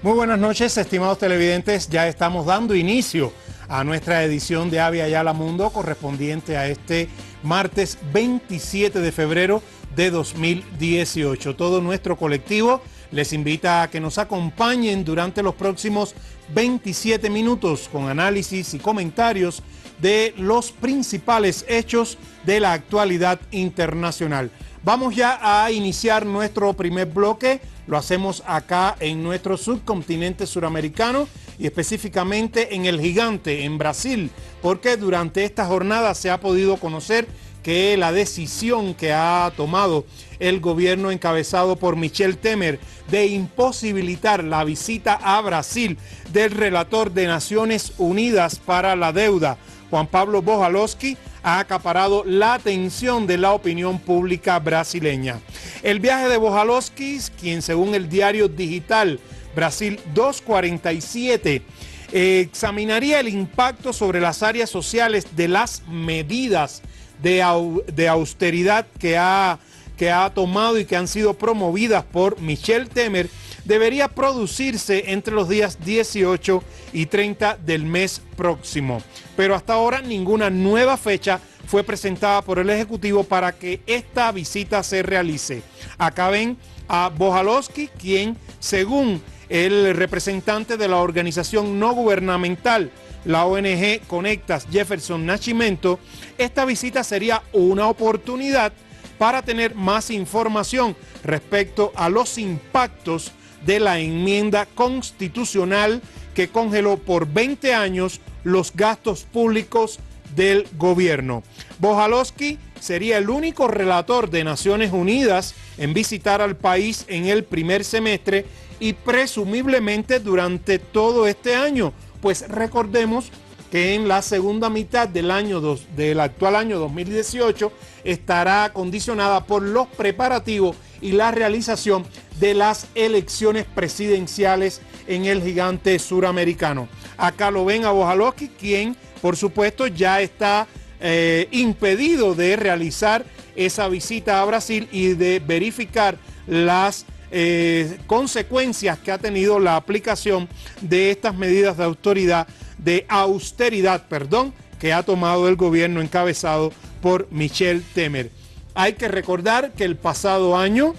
Muy buenas noches, estimados televidentes. Ya estamos dando inicio a nuestra edición de Avia Yala Mundo correspondiente a este martes 27 de febrero de 2018. Todo nuestro colectivo les invita a que nos acompañen durante los próximos 27 minutos con análisis y comentarios de los principales hechos de la actualidad internacional. Vamos ya a iniciar nuestro primer bloque. Lo hacemos acá en nuestro subcontinente suramericano y específicamente en El Gigante, en Brasil, porque durante esta jornada se ha podido conocer que la decisión que ha tomado el gobierno encabezado por Michel Temer de imposibilitar la visita a Brasil del relator de Naciones Unidas para la deuda, Juan Pablo Bojalowski, ha acaparado la atención de la opinión pública brasileña. El viaje de Bojalowski, quien según el diario digital Brasil 247, examinaría el impacto sobre las áreas sociales de las medidas de austeridad que ha tomado y que han sido promovidas por Michel Temer, debería producirse entre los días 18 y 30 del mes próximo. Pero hasta ahora ninguna nueva fecha fue presentada por el Ejecutivo para que esta visita se realice. Acá ven a Bojalowski, quien, según el representante de la organización no gubernamental, la ONG Conectas Jefferson Nascimento, esta visita sería una oportunidad para tener más información respecto a los impactos de la enmienda constitucional que congeló por 20 años los gastos públicos del gobierno. Bojalowski sería el único relator de Naciones Unidas en visitar al país en el primer semestre y presumiblemente durante todo este año, pues recordemos que en la segunda mitad del actual año 2018 estará condicionada por los preparativos y la realización de las elecciones presidenciales en el gigante suramericano. Acá lo ven a Bojalowski, quien por supuesto ya está impedido de realizar esa visita a Brasil y de verificar las consecuencias que ha tenido la aplicación de estas medidas de austeridad, que ha tomado el gobierno encabezado por Michel Temer. Hay que recordar que el pasado año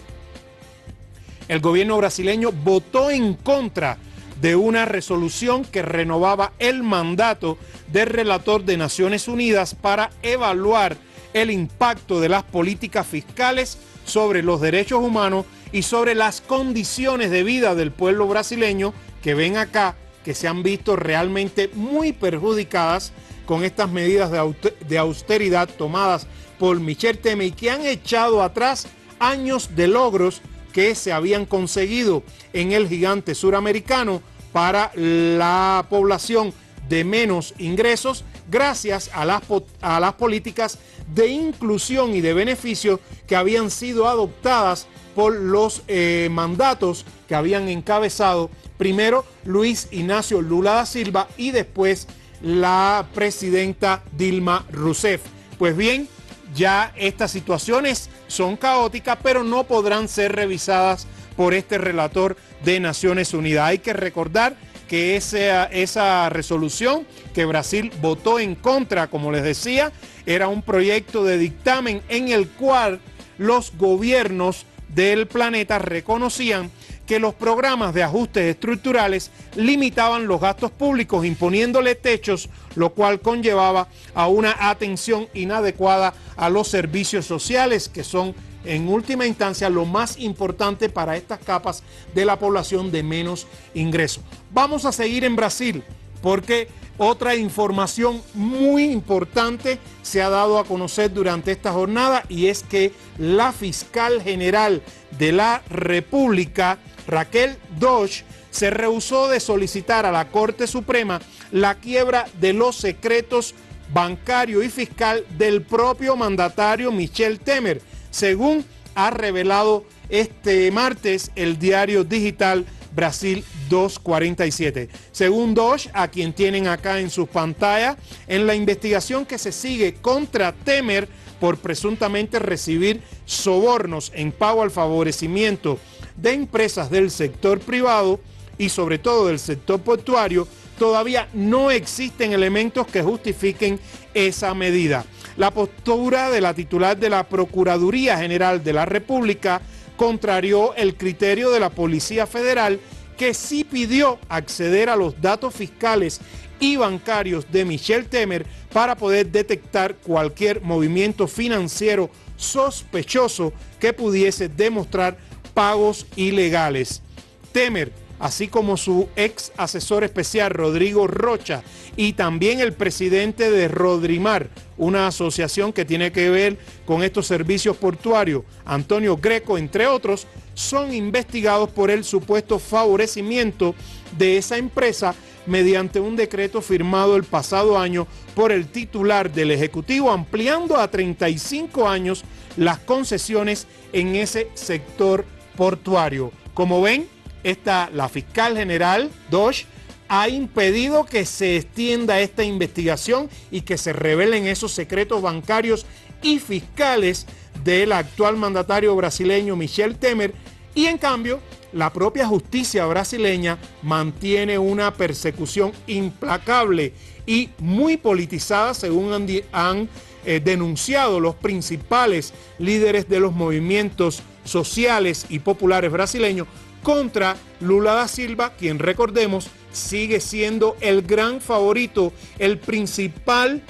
el gobierno brasileño votó en contra de una resolución que renovaba el mandato del relator de Naciones Unidas para evaluar el impacto de las políticas fiscales sobre los derechos humanos y sobre las condiciones de vida del pueblo brasileño, que ven acá, que se han visto realmente muy perjudicadas con estas medidas de austeridad tomadas por Michel Temer y que han echado atrás años de logros que se habían conseguido en el gigante suramericano para la población de menos ingresos, gracias a las políticas de inclusión y de beneficio que habían sido adoptadas por los mandatos que habían encabezado primero Luis Ignacio Lula da Silva y después la presidenta Dilma Rousseff. Pues bien, ya estas situaciones son caóticas, pero no podrán ser revisadas por este relator de Naciones Unidas. Hay que recordar que esa resolución que Brasil votó en contra, como les decía, era un proyecto de dictamen en el cual los gobiernos del planeta reconocían que los programas de ajustes estructurales limitaban los gastos públicos, imponiéndole techos, lo cual conllevaba a una atención inadecuada a los servicios sociales, que son en última instancia lo más importante para estas capas de la población de menos ingresos. Vamos a seguir en Brasil porque otra información muy importante se ha dado a conocer durante esta jornada, y es que la fiscal general de la República, Raquel Doge, se rehusó de solicitar a la Corte Suprema la quiebra de los secretos bancario y fiscal del propio mandatario Michel Temer, según ha revelado este martes el diario digital Brasil 247. Según Doge, a quien tienen acá en sus pantallas, en la investigación que se sigue contra Temer por presuntamente recibir sobornos en pago al favorecimiento de empresas del sector privado, y sobre todo del sector portuario, todavía no existen elementos que justifiquen esa medida. La postura de la titular de la Procuraduría General de la República contrarió el criterio de la Policía Federal, que sí pidió acceder a los datos fiscales y bancarios de Michel Temer para poder detectar cualquier movimiento financiero sospechoso que pudiese demostrar pagos ilegales. Temer, así como su ex asesor especial Rodrigo Rocha y también el presidente de Rodrimar, una asociación que tiene que ver con estos servicios portuarios, Antonio Greco, entre otros, son investigados por el supuesto favorecimiento de esa empresa mediante un decreto firmado el pasado año por el titular del Ejecutivo, ampliando a 35 años las concesiones en ese sector portuario. Como ven, la fiscal general Dosh ha impedido que se extienda esta investigación y que se revelen esos secretos bancarios y fiscales del actual mandatario brasileño Michel Temer, y en cambio la propia justicia brasileña mantiene una persecución implacable y muy politizada, según han denunciado los principales líderes de los movimientos sociales y populares brasileños, contra Lula da Silva, quien, recordemos, sigue siendo el gran favorito, el principal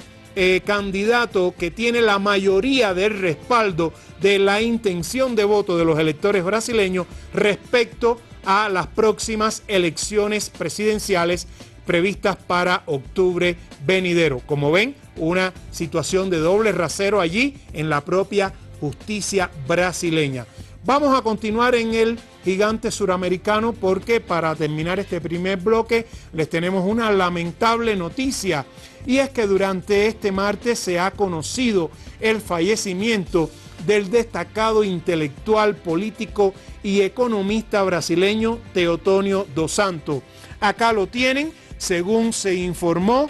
candidato que tiene la mayoría del respaldo de la intención de voto de los electores brasileños respecto a las próximas elecciones presidenciales previstas para octubre venidero. Como ven, una situación de doble rasero allí en la propia justicia brasileña. Vamos a continuar en el gigante suramericano porque para terminar este primer bloque les tenemos una lamentable noticia, y es que durante este martes se ha conocido el fallecimiento del destacado intelectual, político y economista brasileño Teotonio dos Santos. Acá lo tienen, según se informó.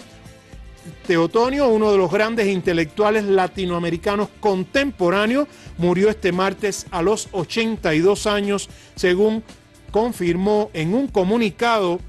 Teotonio, uno de los grandes intelectuales latinoamericanos contemporáneos, murió este martes a los 82 años, según confirmó en un comunicado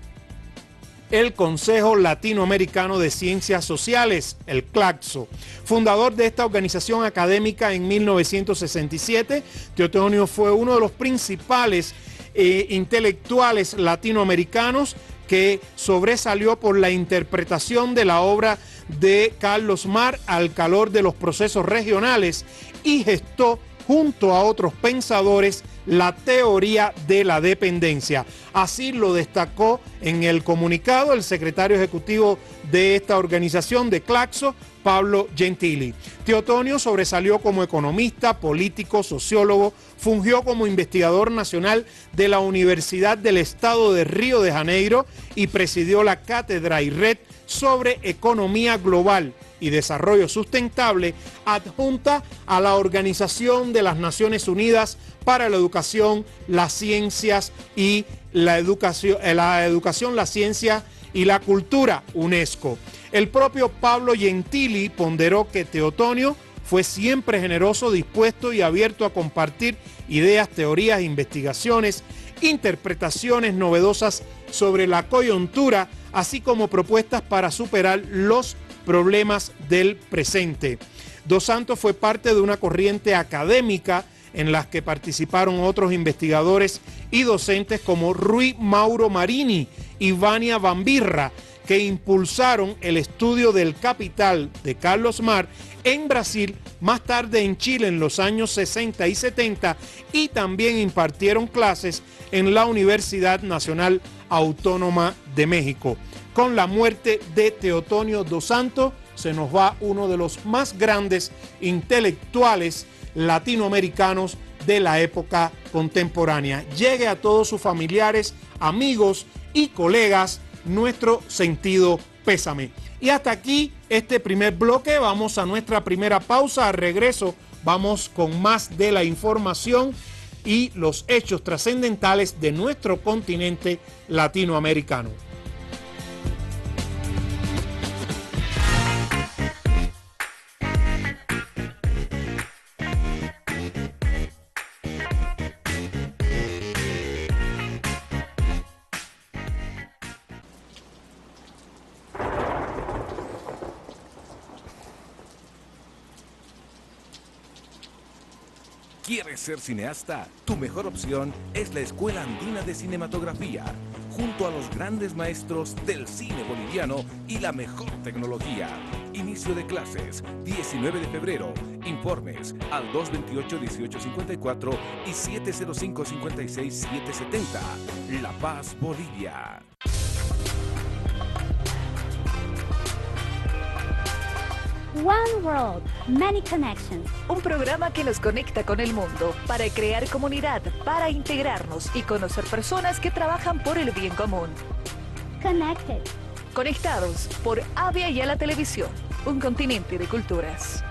el Consejo Latinoamericano de Ciencias Sociales, el CLACSO. Fundador de esta organización académica en 1967, Teotonio fue uno de los principales intelectuales latinoamericanos que sobresalió por la interpretación de la obra de Carlos Marx al calor de los procesos regionales y gestó junto a otros pensadores la teoría de la dependencia. Así lo destacó en el comunicado el secretario ejecutivo de esta organización de CLACSO, Pablo Gentili. Teotonio sobresalió como economista, político, sociólogo, fungió como investigador nacional de la Universidad del Estado de Río de Janeiro y presidió la cátedra y red sobre economía global y desarrollo sustentable adjunta a la Organización de las Naciones Unidas para la Educación, las Ciencias y la Ciencia y la Cultura, UNESCO. El propio Pablo Gentili ponderó que Teotonio fue siempre generoso, dispuesto y abierto a compartir ideas, teorías, investigaciones, interpretaciones novedosas sobre la coyuntura, así como propuestas para superar los problemas del presente. Dos Santos fue parte de una corriente académica en las que participaron otros investigadores y docentes como Rui Mauro Marini y Vania Bambirra, que impulsaron el estudio del Capital de Carlos Marx en Brasil, más tarde en Chile en los años 60 y 70, y también impartieron clases en la Universidad Nacional Autónoma de México. Con la muerte de Teotonio dos Santos se nos va uno de los más grandes intelectuales latinoamericanos de la época contemporánea. Llegue a todos sus familiares, amigos y colegas nuestro sentido pésame. Y hasta aquí este primer bloque. Vamos a nuestra primera pausa. Al regreso vamos con más de la información y los hechos trascendentales de nuestro continente latinoamericano. ¿Quieres ser cineasta? Tu mejor opción es la Escuela Andina de Cinematografía, junto a los grandes maestros del cine boliviano y la mejor tecnología. Inicio de clases, 19 de febrero. Informes al 228-1854 y 705-56-770. La Paz, Bolivia. One World, Many Connections. Un programa que nos conecta con el mundo para crear comunidad, para integrarnos y conocer personas que trabajan por el bien común. Connected. Conectados por Avia Yala Televisión, un continente de culturas.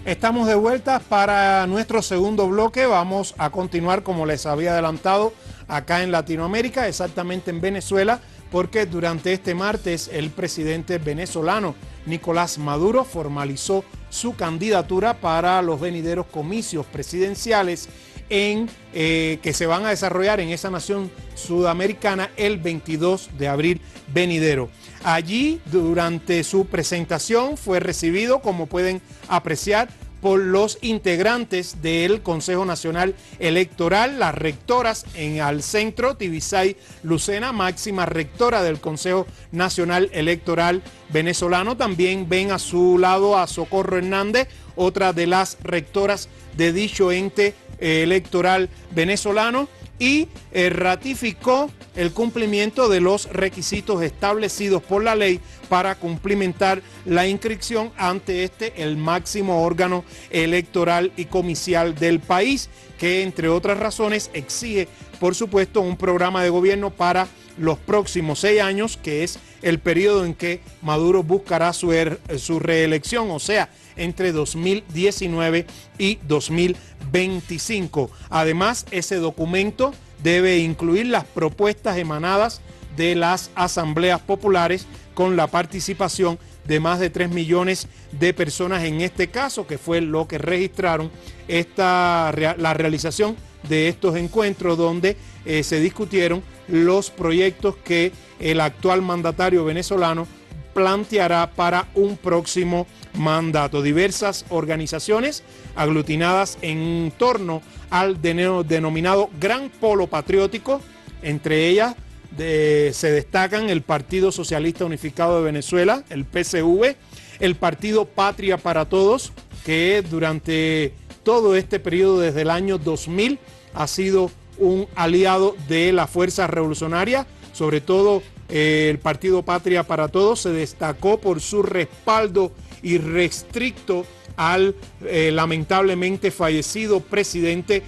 Estamos de vuelta para nuestro segundo bloque. Vamos a continuar, como les había adelantado, acá en Latinoamérica, exactamente en Venezuela, porque durante este martes el presidente venezolano Nicolás Maduro formalizó su candidatura para los venideros comicios presidenciales que se van a desarrollar en esa nación sudamericana el 22 de abril venidero. Allí, durante su presentación, fue recibido, como pueden apreciar, por los integrantes del Consejo Nacional Electoral, las rectoras al centro, Tibisay Lucena, máxima rectora del Consejo Nacional Electoral venezolano. También ven a su lado a Socorro Hernández, otra de las rectoras de dicho ente electoral venezolano, y ratificó el cumplimiento de los requisitos establecidos por la ley para cumplimentar la inscripción ante el máximo órgano electoral y comicial del país, que entre otras razones exige, por supuesto, un programa de gobierno para los próximos 6 años, que es el periodo en que Maduro buscará su reelección, o sea, entre 2019 y 2025. Además, ese documento debe incluir las propuestas emanadas de las asambleas populares con la participación de más de 3 millones de personas en este caso, que fue lo que registraron la realización de estos encuentros, donde se discutieron los proyectos que el actual mandatario venezolano planteará para un próximo mandato. Diversas organizaciones aglutinadas en torno al denominado Gran Polo Patriótico, entre ellas se destacan el Partido Socialista Unificado de Venezuela, el PSV, el Partido Patria para Todos, que durante todo este periodo desde el año 2000 ha sido un aliado de la Fuerza Revolucionaria, sobre todo el Partido Patria para Todos se destacó por su respaldo irrestricto al lamentablemente fallecido presidente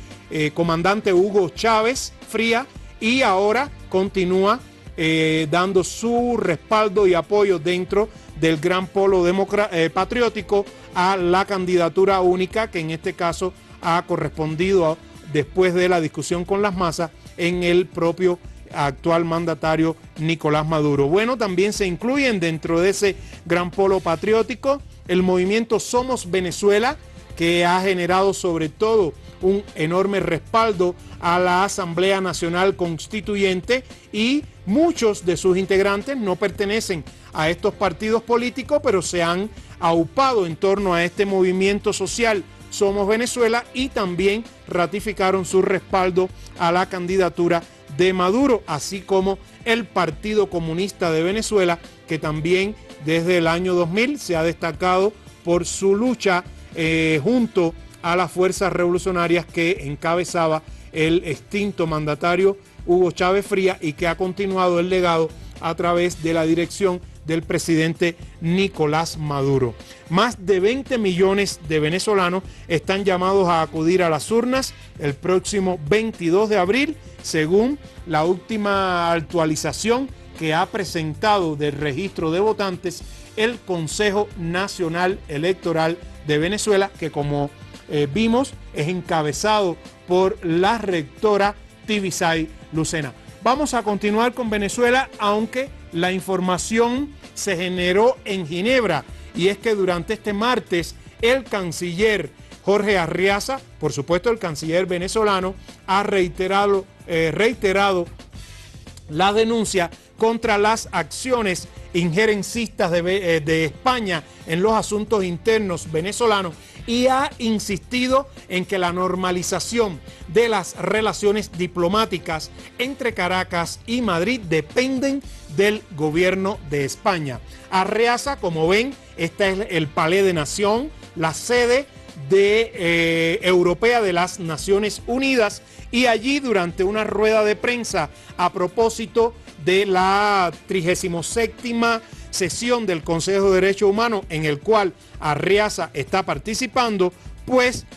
comandante Hugo Chávez Fría, y ahora continúa dando su respaldo y apoyo dentro del Gran Polo Patriótico a la candidatura única, que en este caso ha correspondido después de la discusión con las masas en el propio actual mandatario Nicolás Maduro. Bueno, también se incluyen dentro de ese Gran Polo Patriótico el movimiento Somos Venezuela, que ha generado sobre todo un enorme respaldo a la Asamblea Nacional Constituyente, y muchos de sus integrantes no pertenecen a estos partidos políticos, pero se han aupado en torno a este movimiento social Somos Venezuela, y también ratificaron su respaldo a la candidatura de Maduro, así como el Partido Comunista de Venezuela, que también desde el año 2000 se ha destacado por su lucha junto a las fuerzas revolucionarias que encabezaba el extinto mandatario Hugo Chávez Fría, y que ha continuado el legado a través de la dirección del presidente Nicolás Maduro. Más de 20 millones de venezolanos están llamados a acudir a las urnas el próximo 22 de abril, según la última actualización que ha presentado del registro de votantes el Consejo Nacional Electoral de Venezuela, que como vimos es encabezado por la rectora Tibisay Lucena. Vamos a continuar con Venezuela, aunque la información se generó en Ginebra, y es que durante este martes el canciller Jorge Arriaza, por supuesto el canciller venezolano, ha reiterado la denuncia contra las acciones injerencistas de España en los asuntos internos venezolanos, y ha insistido en que la normalización de las relaciones diplomáticas entre Caracas y Madrid dependen del gobierno de España. Arriaza, como ven, este es el Palais de Nación, la sede europea de las Naciones Unidas, y allí durante una rueda de prensa a propósito de la 37ª sesión del Consejo de Derechos Humanos, en el cual Arriaza está participando, pues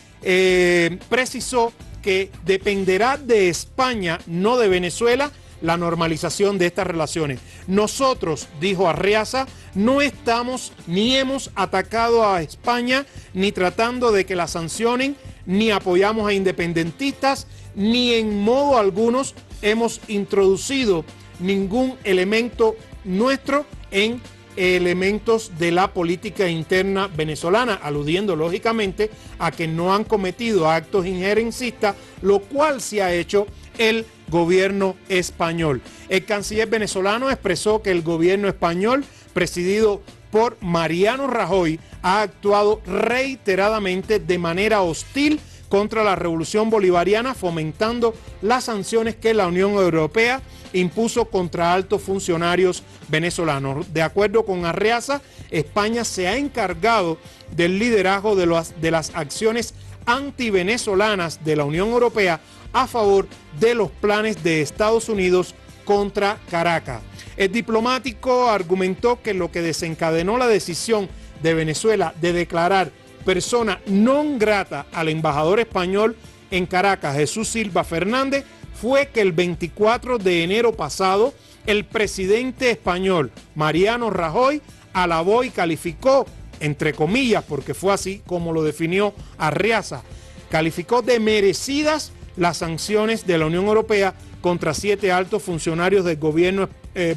precisó que dependerá de España, no de Venezuela, la normalización de estas relaciones. Nosotros, dijo Arriaza, no estamos ni hemos atacado a España, ni tratando de que la sancionen, ni apoyamos a independentistas, ni en modo algunos hemos introducido ningún elemento nuestro en elementos de la política interna venezolana, aludiendo lógicamente a que no han cometido actos injerencistas, lo cual se ha hecho el gobierno español. El canciller venezolano expresó que el gobierno español, presidido por Mariano Rajoy, ha actuado reiteradamente de manera hostil contra la revolución bolivariana, fomentando las sanciones que la Unión Europea impuso contra altos funcionarios venezolanos. De acuerdo con Arriaza, España se ha encargado del liderazgo de las acciones antivenezolanas de la Unión Europea a favor de los planes de Estados Unidos contra Caracas. El diplomático argumentó que lo que desencadenó la decisión de Venezuela de declarar persona non grata al embajador español en Caracas, Jesús Silva Fernández, fue que el 24 de enero pasado el presidente español Mariano Rajoy alabó y calificó, entre comillas, porque fue así como lo definió Arriaza, calificó de merecidas las sanciones de la Unión Europea contra 7 altos funcionarios del gobierno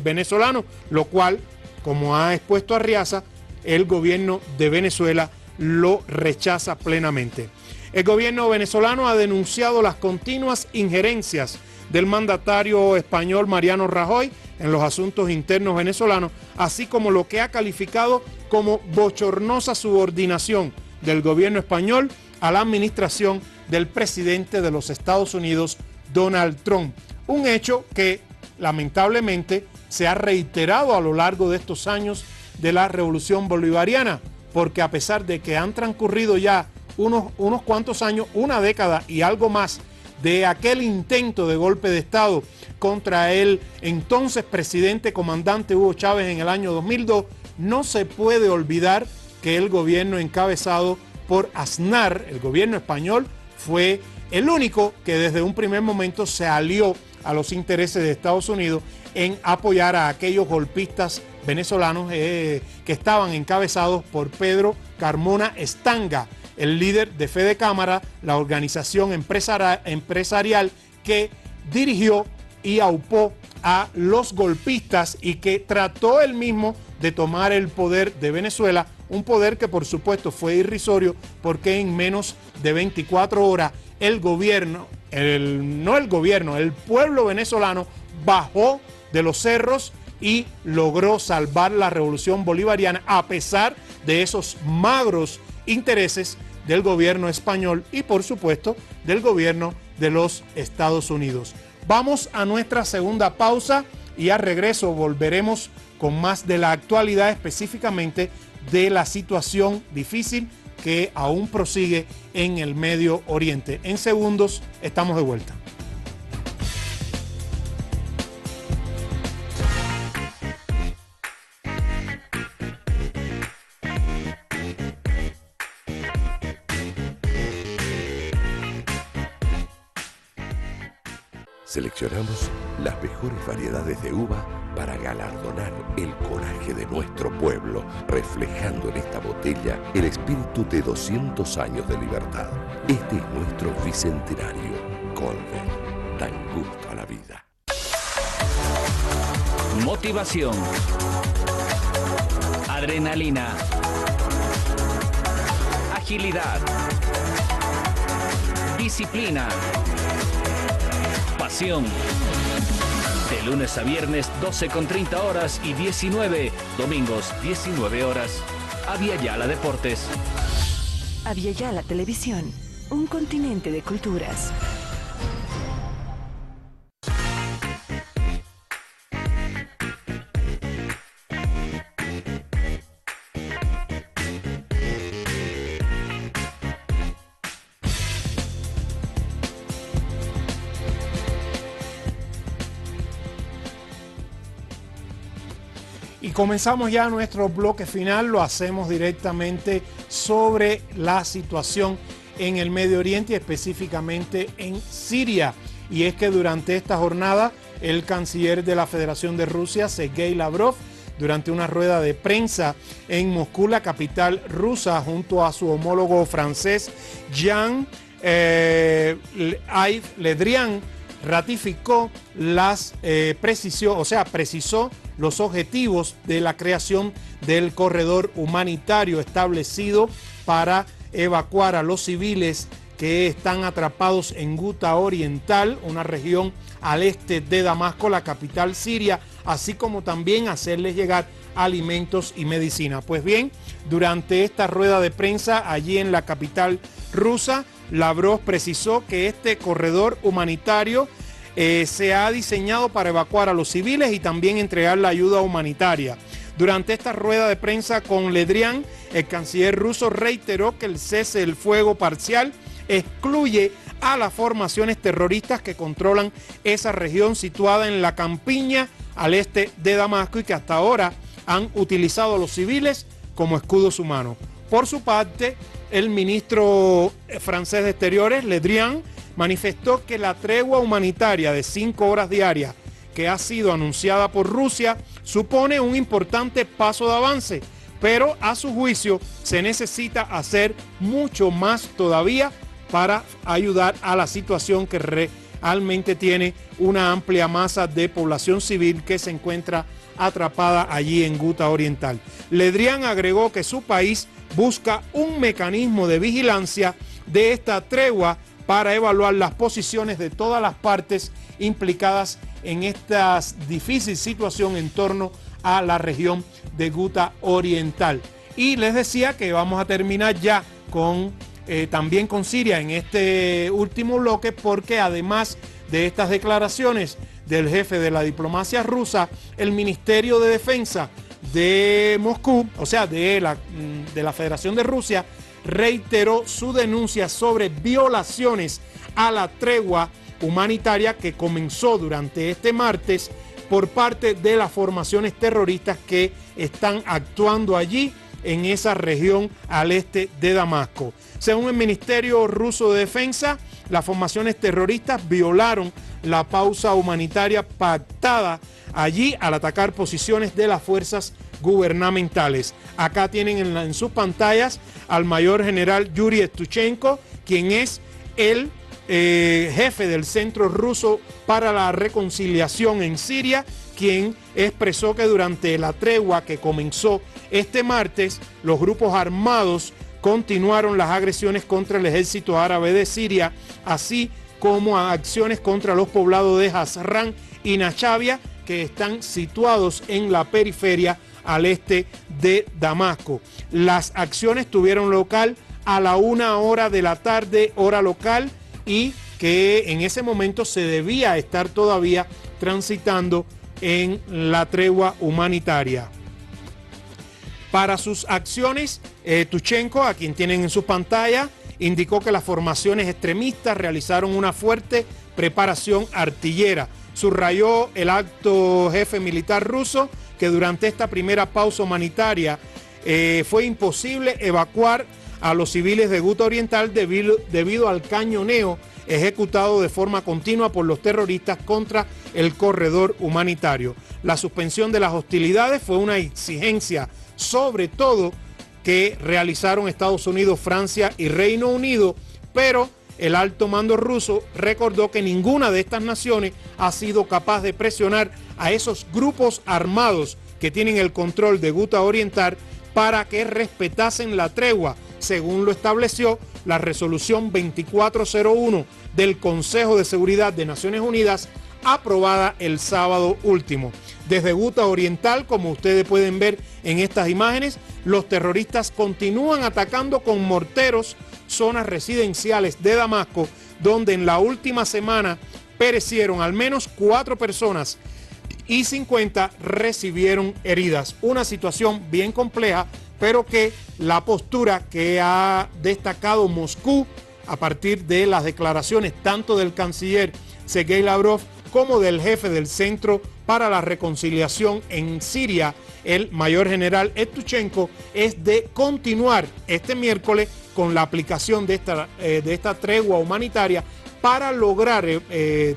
venezolano, lo cual, como ha expuesto Arriaza, el gobierno de Venezuela lo rechaza plenamente. El gobierno venezolano ha denunciado las continuas injerencias del mandatario español Mariano Rajoy en los asuntos internos venezolanos, así como lo que ha calificado como bochornosa subordinación del gobierno español a la administración del presidente de los Estados Unidos, Donald Trump. Un hecho que lamentablemente se ha reiterado a lo largo de estos años de la revolución bolivariana, porque a pesar de que han transcurrido ya unos cuantos años, una década y algo más de aquel intento de golpe de Estado contra el entonces presidente comandante Hugo Chávez en el año 2002, no se puede olvidar que el gobierno encabezado por Aznar, el gobierno español, fue el único que desde un primer momento se alió a los intereses de Estados Unidos en apoyar a aquellos golpistas venezolanos que estaban encabezados por Pedro Carmona Estanga, el líder de Fede Cámara, la organización empresarial que dirigió y aupó a los golpistas y que trató él mismo de tomar el poder de Venezuela, un poder que por supuesto fue irrisorio porque en menos de 24 horas el gobierno, el pueblo venezolano bajó de los cerros y logró salvar la revolución bolivariana a pesar de esos magros intereses del gobierno español y por supuesto del gobierno de los Estados Unidos. Vamos a nuestra segunda pausa y al regreso volveremos con más de la actualidad, específicamente de la situación difícil que aún prosigue en el Medio Oriente. En segundos estamos de vuelta. Seleccionamos las mejores variedades de uva para galardonar el coraje de nuestro pueblo, reflejando en esta botella el espíritu de 200 años de libertad. Este es nuestro bicentenario. Colbert, dan gusto a la vida. Motivación, Adrenalina. Agilidad. Disciplina. Pasión. De lunes a viernes, 12:30 horas y 19, domingos 19 horas. Aviala Deportes. Aviala Televisión, un continente de culturas. Y comenzamos ya nuestro bloque final, lo hacemos directamente sobre la situación en el Medio Oriente y específicamente en Siria. Y es que durante esta jornada el canciller de la Federación de Rusia, Sergei Lavrov, durante una rueda de prensa en Moscú, la capital rusa, junto a su homólogo francés Jean-Yves Le Drian, ratificó precisó los objetivos de la creación del corredor humanitario establecido para evacuar a los civiles que están atrapados en Guta Oriental, una región al este de Damasco, la capital siria, así como también hacerles llegar alimentos y medicina. Pues bien, durante esta rueda de prensa allí en la capital rusa, Lavrov precisó que este corredor humanitario se ha diseñado para evacuar a los civiles y también entregar la ayuda humanitaria. Durante esta rueda de prensa con Le Drian, el canciller ruso reiteró que el cese del fuego parcial excluye a las formaciones terroristas que controlan esa región situada en la campiña al este de Damasco y que hasta ahora han utilizado a los civiles como escudos humanos. Por su parte, el ministro francés de Exteriores, Le Drian, manifestó que la tregua humanitaria de 5 horas diarias que ha sido anunciada por Rusia supone un importante paso de avance, pero a su juicio se necesita hacer mucho más todavía para ayudar a la situación que realmente tiene una amplia masa de población civil que se encuentra atrapada allí en Guta Oriental. Le Drian agregó que su país busca un mecanismo de vigilancia de esta tregua para evaluar las posiciones de todas las partes implicadas en esta difícil situación en torno a la región de Guta Oriental. Y les decía que vamos a terminar ya también con Siria en este último bloque, porque además de estas declaraciones del jefe de la diplomacia rusa, el Ministerio de Defensa de Moscú, o sea, de la Federación de Rusia, reiteró su denuncia sobre violaciones a la tregua humanitaria que comenzó durante este martes por parte de las formaciones terroristas que están actuando allí en esa región al este de Damasco. Según el Ministerio Ruso de Defensa, las formaciones terroristas violaron la pausa humanitaria pactada allí al atacar posiciones de las fuerzas gubernamentales. Acá tienen en sus pantallas al mayor general Yuri Evtuchenko, quien es el jefe del Centro Ruso para la Reconciliación en Siria, quien expresó que durante la tregua que comenzó este martes, los grupos armados continuaron las agresiones contra el ejército árabe de Siria, así como acciones contra los poblados de Hazran y Nachavia, que están situados en la periferia al este de Damasco. Las acciones tuvieron lugar a la 1 de la tarde, hora local, y que en ese momento se debía estar todavía transitando en la tregua humanitaria. Para sus acciones, Evtuchenko, a quien tienen en su pantalla, indicó que las formaciones extremistas realizaron una fuerte preparación artillera. Subrayó el alto jefe militar ruso que durante esta primera pausa humanitaria fue imposible evacuar a los civiles de Guta Oriental debido al cañoneo ejecutado de forma continua por los terroristas contra el corredor humanitario. La suspensión de las hostilidades fue una exigencia, sobre todo, que realizaron Estados Unidos, Francia y Reino Unido, pero el alto mando ruso recordó que ninguna de estas naciones ha sido capaz de presionar a esos grupos armados que tienen el control de Ghouta Oriental para que respetasen la tregua, según lo estableció la resolución 2401 del Consejo de Seguridad de Naciones Unidas, aprobada el sábado último. Desde Ghouta Oriental, como ustedes pueden ver en estas imágenes, los terroristas continúan atacando con morteros zonas residenciales de Damasco, donde en la última semana perecieron al menos 4 personas y 50 recibieron heridas. Una situación bien compleja, pero que la postura que ha destacado Moscú a partir de las declaraciones tanto del canciller Sergei Lavrov como del jefe del Centro para la Reconciliación en Siria, el mayor general Evtuchenko, es de continuar este miércoles con la aplicación de esta tregua humanitaria para lograr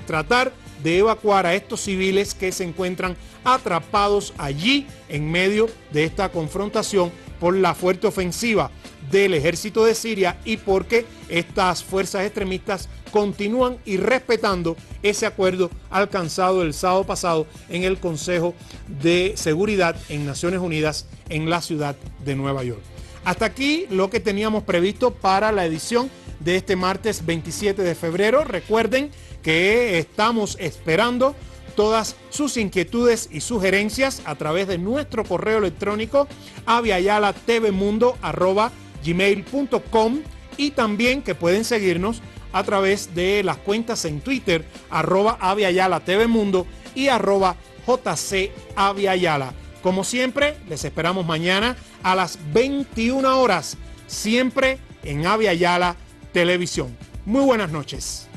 tratar de evacuar a estos civiles que se encuentran atrapados allí en medio de esta confrontación por la fuerte ofensiva del ejército de Siria y porque estas fuerzas extremistas continúan irrespetando ese acuerdo alcanzado el sábado pasado en el Consejo de Seguridad en Naciones Unidas en la ciudad de Nueva York. Hasta aquí lo que teníamos previsto para la edición de este martes 27 de febrero. Recuerden que estamos esperando todas sus inquietudes y sugerencias a través de nuestro correo electrónico aviayalatvmundo@gmail.com y también que pueden seguirnos a través de las cuentas en Twitter @aviayalatvmundo y @jcaviayala. Como siempre, les esperamos mañana a las 21 horas, siempre en Avia Yala Televisión. Muy buenas noches.